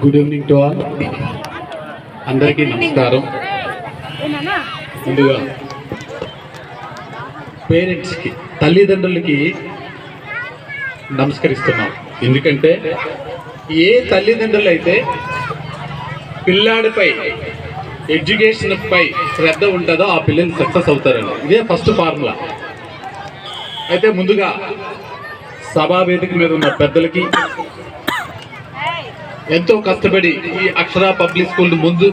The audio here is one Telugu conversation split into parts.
Good evening to all. అందరికీ నమస్కారం. ముందుగా పేరెంట్స్కి, తల్లిదండ్రులకి నమస్కరిస్తున్నాం. ఎందుకంటే ఏ తల్లిదండ్రులు అయితే పిల్లాడిపై ఎడ్యుకేషన్ పై శ్రద్ధ ఉంటుందో ఆ పిల్లలు సక్సెస్ అవుతారండి. ఇదే ఫస్ట్ ఫార్ములా. అయితే ముందుగా సభా వేదిక మీద ఉన్న పెద్దలకి, ఎంతో కష్టపడి ఈ అక్షర పబ్లిక్ స్కూల్ ముందు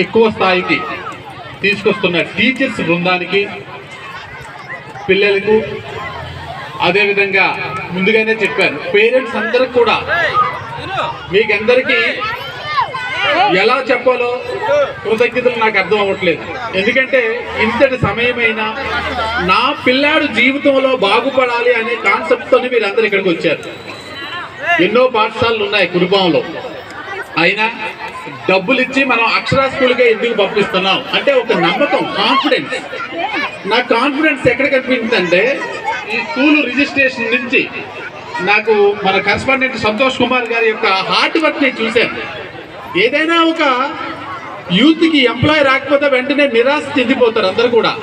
ఎక్కువ స్థాయికి తీసుకొస్తున్న టీచర్స్ బృందానికి, పిల్లలకు, అదేవిధంగా ముందుగానే చెప్పాను పేరెంట్స్ అందరికి కూడా మీకందరికీ ఎలా చెప్పాలో కృతజ్ఞతలు నాకు అర్థం అవ్వట్లేదు. ఎందుకంటే ఇంతటి సమయమైనా నా పిల్లాడు జీవితంలో బాగుపడాలి అనే కాన్సెప్ట్తో మీరు అందరు ఇక్కడికి వచ్చారు. ఎన్నో పాఠశాలలు ఉన్నాయి కుటుంబంలో, అయినా డబ్బులు ఇచ్చి మనం అక్షర స్కూల్కే ఎందుకు పంపిస్తున్నాం అంటే ఒక నమ్మకం, కాన్ఫిడెన్స్. నా కాన్ఫిడెన్స్ ఎక్కడ కనిపించిందంటే ఈ స్కూల్ రిజిస్ట్రేషన్ నుంచి నాకు మన కరెస్పాండెంట్ సంతోష్ కుమార్ గారి యొక్క హార్డ్ వర్క్ నేను చూశాను. ఏదైనా ఒక యూత్కి ఎంప్లాయ్ రాకపోతే వెంటనే నిరాశ చెందిపోతారు అందరు కూడా.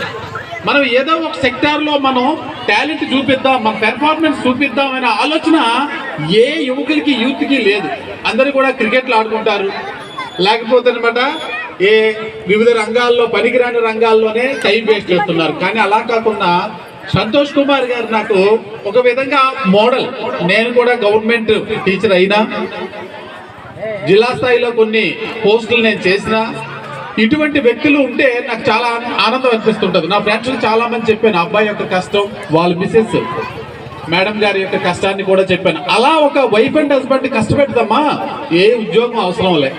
మనం ఏదో ఒక సెక్టార్లో మనం టాలెంట్ చూపిద్దాం, మన పెర్ఫార్మెన్స్ చూపిద్దాం అనే ఆలోచన ఏ యువకులకి, యూత్కి లేదు. అందరూ కూడా క్రికెట్లు ఆడుకుంటారు, లేకపోతే అనమాట ఏ వివిధ రంగాల్లో, పనికిరాని రంగాల్లోనే టైం వేస్ట్ చేస్తున్నారు. కానీ అలా కాకుండా సంతోష్ కుమార్ గారు నాకు ఒక విధంగా మోడల్. నేను కూడా గవర్నమెంట్ టీచర్ అయినా, జిల్లా స్థాయిలో కొన్ని పోస్టులు నేను చేసినా, ఇటువంటి వ్యక్తులు ఉంటే నాకు చాలా ఆనందం అనిపిస్తుంటుంది. నా ఫ్రెండ్స్ చాలా మంది చెప్పాను అబ్బాయి యొక్క కష్టం, వాళ్ళ మిసెస్ మేడం గారి యొక్క కష్టాన్ని కూడా చెప్పాను. అలా ఒక వైఫ్ అండ్ హస్బెండ్ కష్టపెడతామా, ఏ ఉద్యోగం అవసరం లే.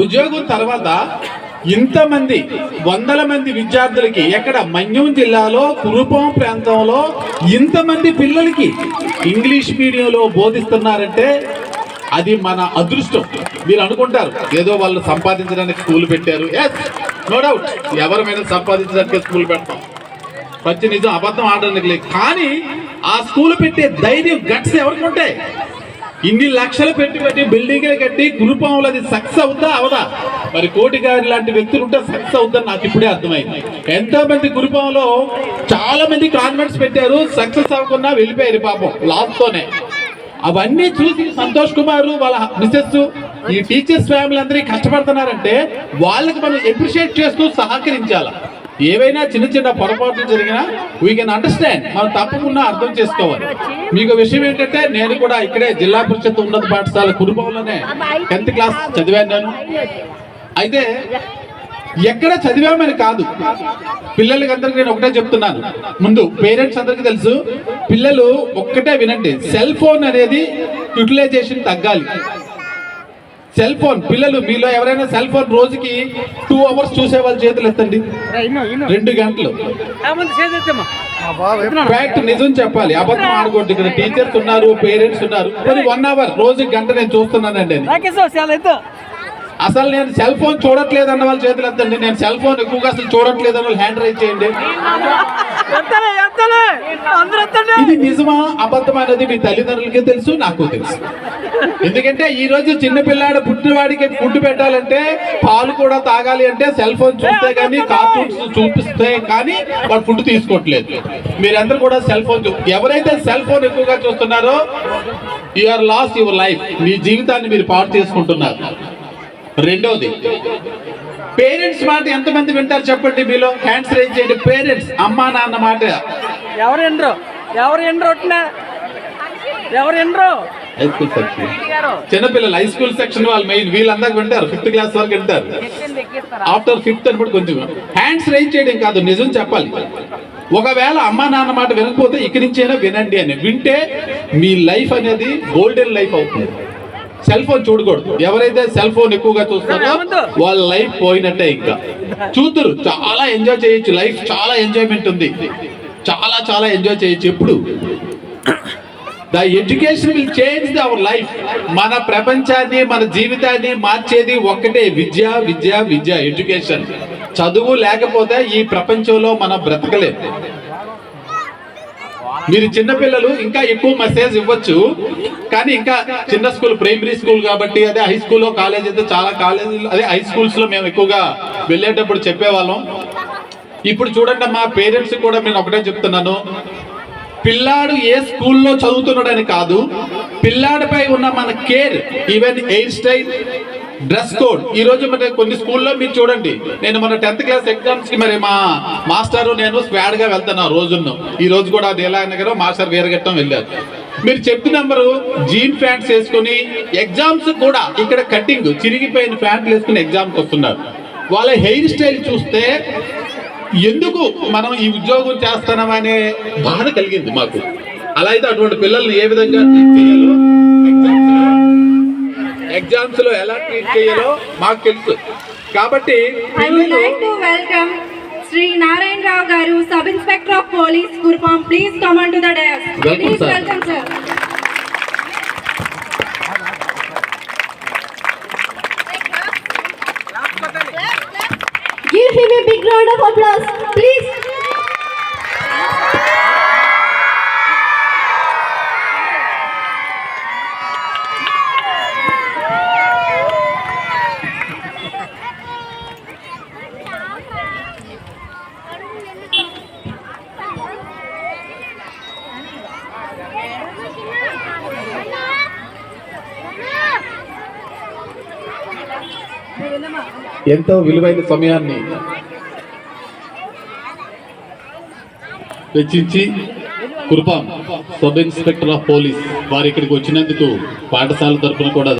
ఉద్యోగం తర్వాత ఇంతమంది వందల మంది విద్యార్థులకి, ఎక్కడ మన్యం జిల్లాలో కురుపాం ప్రాంతంలో ఇంతమంది పిల్లలకి ఇంగ్లీష్ మీడియంలో బోధిస్తున్నారంటే అది మన అదృష్టం. మీరు అనుకుంటారు ఏదో వాళ్ళు సంపాదించడానికి స్కూల్ పెట్టారు. ఎస్, నో డౌట్, ఎవరిమైనా సంపాదించడానికి స్కూల్ పెడతాం, పచ్చి నిజం, అబద్ధం ఆడడానికి లేదు. కానీ ఆ స్కూల్ పెట్టే ధైర్యం, గట్స్ ఎవరికి ఉంటాయి? ఇన్ని లక్షలు పెట్టి బిల్డింగ్లు కట్టి కురుపాంలో అది సక్సెస్ అవుతా అవదా? మరి కోటి గారి లాంటి వ్యక్తులు ఉంటే సక్సెస్ అవుతుందని నాకు ఇప్పుడే అర్థమైంది. ఎంతో మంది కురుపాంలో చాలా మంది కాన్వెంట్స్ పెట్టారు, సక్సెస్ అవ్వకుండా వెళ్ళిపోయారు పాపం లాస్తోనే. అవన్నీ చూసి సంతోష్ కుమార్ వాళ్ళ మిసెస్, ఈ టీచర్స్ ఫ్యామిలీ అందరికీ కష్టపడుతున్నారంటే వాళ్ళకి మనం అప్రిషియేట్ చేస్తూ సహకరించాలి. ఏవైనా చిన్న చిన్న పొరపాట్లు జరిగినా వీ కెన్ అండర్స్టాండ్, మనం తప్పకుండా అర్థం చేసుకోవాలి. మీకు విషయం ఏంటంటే నేను కూడా ఇక్కడే జిల్లా పరిషత్ ఉన్నత పాఠశాల కురుపాంలోనే 10th క్లాస్ చదివాను నేను. అయితే ఎక్కడ చదివామని కాదు, పిల్లలకి అందరికి నేను ఒకటే చెప్తున్నాను. ముందు పేరెంట్స్ అందరికీ తెలుసు, పిల్లలు ఒక్కటే వినండి, సెల్ ఫోన్ అనేది యూటిలైజేషన్ తగ్గాలి. సెల్ ఫోన్ పిల్లలు, మీలో ఎవరైనా సెల్ ఫోన్ రోజుకి 2 hours చూసే వాళ్ళ చేతులు ఎత్తండి. 2 గంటలు. ఫ్యాక్ట్, నిజం చెప్పాలి, అబద్ధం ఆడకూడదు. ఇక్కడ టీచర్స్ ఉన్నారు, పేరెంట్స్ ఉన్నారు. 1 hour రోజుకి గంట నేను చూస్తున్నానండి. అసలు నేను సెల్ ఫోన్ చూడట్లేదు అన్న వాళ్ళ చేతులు ఎత్తండి. నేను సెల్ ఫోన్ ఎక్కువగా అసలు చూడట్లేదు అన్న వాళ్ళు హ్యాండ్ రైజ్ చేయండి. ఇది నిజమా అబద్ధం అనేది మీ తల్లిదండ్రులకి తెలుసు, నాకు తెలుసు. ఎందుకంటే ఈ రోజు చిన్నపిల్లాడు పుట్టినవాడికి ఫుడ్ పెట్టాలంటే, పాలు కూడా తాగాలి అంటే సెల్ ఫోన్ చూస్తే కానీ, కార్టూన్స్ చూపిస్తే కానీ వాడు ఫుడ్ తీసుకోవట్లేదు. మీరందరూ కూడా సెల్ ఫోన్ ఎవరైతే సెల్ ఫోన్ ఎక్కువగా చూస్తున్నారో you are lost your life. మీ జీవితాన్ని మీరు పాడు చేసుకుంటున్నారు. రెండోది, పేరెంట్స్ మాట ఎంతమంది వింటారు చెప్పండి? మీలో హ్యాండ్స్ రైజ్ చేయండి. పేరెంట్స్, అమ్మా నాన్న మాట చిన్నపిల్లలు హై స్కూల్ సెక్షన్ వాళ్ళు మెయిన్, వీళ్ళందరూ వింటారు. 5th క్లాస్ వరకు వింటారు. ఆఫ్టర్ 5th అని కూడా కొంచెం హ్యాండ్స్ రైజ్ చేయడం కాదు, నిజం చెప్పాలి. ఒకవేళ అమ్మా నాన్న మాట వినకపోతే ఇక్కడి నుంచైనా వినండి అని వింటే మీ లైఫ్ అనేది గోల్డెన్ లైఫ్ అవుతుంది. సెల్ ఫోన్ చూడకూడదు. ఎవరైతే సెల్ ఫోన్ ఎక్కువగా చూస్తారో వాళ్ళ లైఫ్ పోయినట్టే. ఇంకా చూతురు చాలా ఎంజాయ్ చేయొచ్చు, లైఫ్ చాలా ఎంజాయ్మెంట్ ఉంది, చాలా చాలా ఎంజాయ్ చేయొచ్చు. ఎప్పుడు the education will change our life. మన ప్రపంచాన్ని, మన జీవితాన్ని మార్చేది ఒక్కటే, విద్య విద్య విద్య, ఎడ్యుకేషన్. చదువు లేకపోతే ఈ ప్రపంచంలో మనం బ్రతకలేం. మీరు చిన్నపిల్లలు ఇంకా ఎక్కువ మెసేజ్ ఇవ్వచ్చు, కానీ ఇంకా చిన్న స్కూల్, ప్రైమరీ స్కూల్ కాబట్టి, అదే హై స్కూల్లో కాలేజ్ అయితే చాలా కాలేజీలు, అదే హై స్కూల్స్లో మేము ఎక్కువగా వెళ్ళేటప్పుడు చెప్పేవాళ్ళం. ఇప్పుడు చూడండి మా పేరెంట్స్ కూడా నేను ఒకటే చెప్తున్నాను, పిల్లాడు ఏ స్కూల్లో చదువుతున్నాడని కాదు, పిల్లాడిపై ఉన్న మన care, even hair style, dress code. ఈ రోజు మరి కొన్ని స్కూల్లో మీరు చూడండి, నేను మన 10th క్లాస్ ఎగ్జామ్స్ కి మరి మా మాస్టర్ నేను స్క్వాడ్ గా వెళ్తున్నా రోజును. ఈ రోజు కూడా దేలానగర్ మాస్టర్ వీరగట్టం వెళ్ళారు. మీరు చెప్పిన నెంబరు జీన్ ప్యాంట్స్ వేసుకొని ఎగ్జామ్స్ కూడా ఇక్కడ కటింగ్ చిరిగిపోయిన ప్యాంట్లు వేసుకుని ఎగ్జామ్కి వస్తున్నారు. వాళ్ళ హెయిర్ స్టైల్ చూస్తే ఎందుకు మనం ఈ ఉద్యోగం చేస్తున్నామనే బాధ కలిగింది మాకు. అలా అయితే అటువంటి పిల్లల్ని ఏ విధంగా ట్రీట్ చేయాలో, ఎగ్జామ్స్ లో ఎలా ట్రీట్ చేయాలో మాకు తెలుసు. కాబట్టి Sri Narayan Rao Garu, Sub Inspector of Police, Kurpam, please come on to the dais. Welcome, sir. Welcome, sir. Give him a big round of applause, please. ఎంతో విలువైన సమయాన్ని వెచ్చించి Kurupam sub inspector of police వారు ఇక్కడికి వచ్చినందుకు పాఠశాల తరఫున కూడా